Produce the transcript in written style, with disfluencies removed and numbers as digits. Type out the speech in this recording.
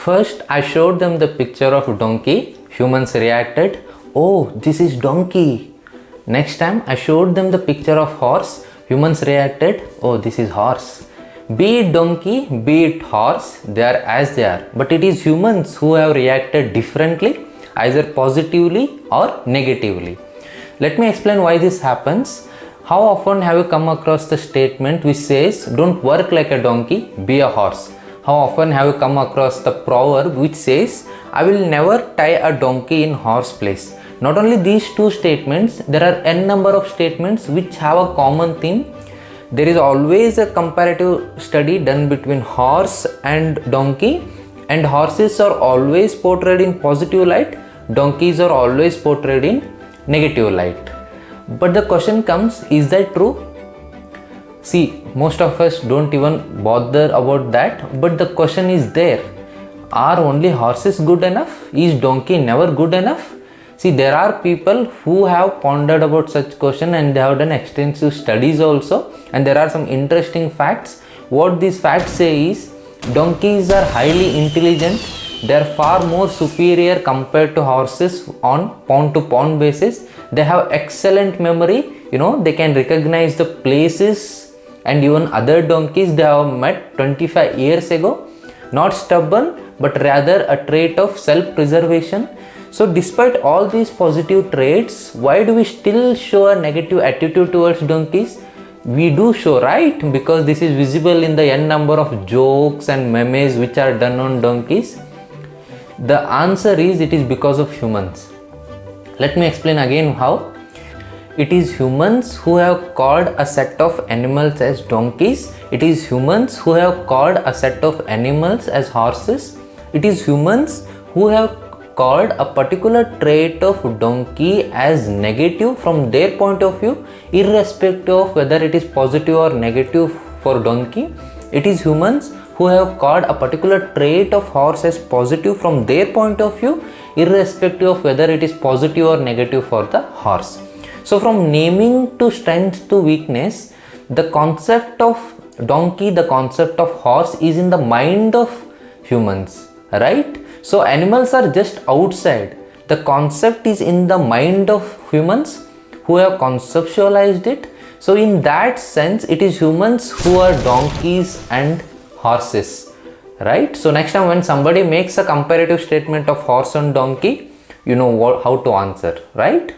First, I showed them the picture of donkey. Humans reacted, "Oh, this is donkey." Next time, I showed them the picture of horse. Humans reacted, "Oh, this is horse." Be it donkey, be it horse, they are as they are. But it is humans who have reacted differently, either positively or negatively. Let me explain why this happens. How often have you come across the statement which says, "Don't work like a donkey, be a horse"? How often have you come across the proverb which says, "I will never tie a donkey in horse place"? Not only these two statements, there are n number of statements which have a common theme. There is always a comparative study done between horse and donkey, and horses are always portrayed in positive light, donkeys are always portrayed in negative light. But the question comes, is that true? See, most of us don't even bother about that, but the question is there. Are only horses good enough? Is donkey never good enough? See, there are people who have pondered about such question and they have done extensive studies also, and there are some interesting facts. What these facts say is, donkeys are highly intelligent. They are far more superior compared to horses on pound to pound basis. They have excellent memory. They can recognize the places and even other donkeys they have met 25 years ago. Not stubborn, but rather a trait of self-preservation. So despite all these positive traits, why do we still show a negative attitude towards donkeys? We do show, right? Because this is visible in the n number of jokes and memes which are done on donkeys. The answer is, it is because of humans. Let me explain again how. It is humans who have called a set of animals as donkeys. It is humans who have called a set of animals as horses. It is humans who have called a particular trait of donkey as negative from their point of view, irrespective of whether it is positive or negative for donkey. It is humans who have called a particular trait of horse as positive from their point of view, irrespective of whether it is positive or negative for the horse. So from naming to strength to weakness, the concept of donkey, the concept of horse is in the mind of humans, right? So animals are just outside. The concept is in the mind of humans who have conceptualized it. So in that sense, it is humans who are donkeys and horses, right? So next time when somebody makes a comparative statement of horse and donkey, you know how to answer, right?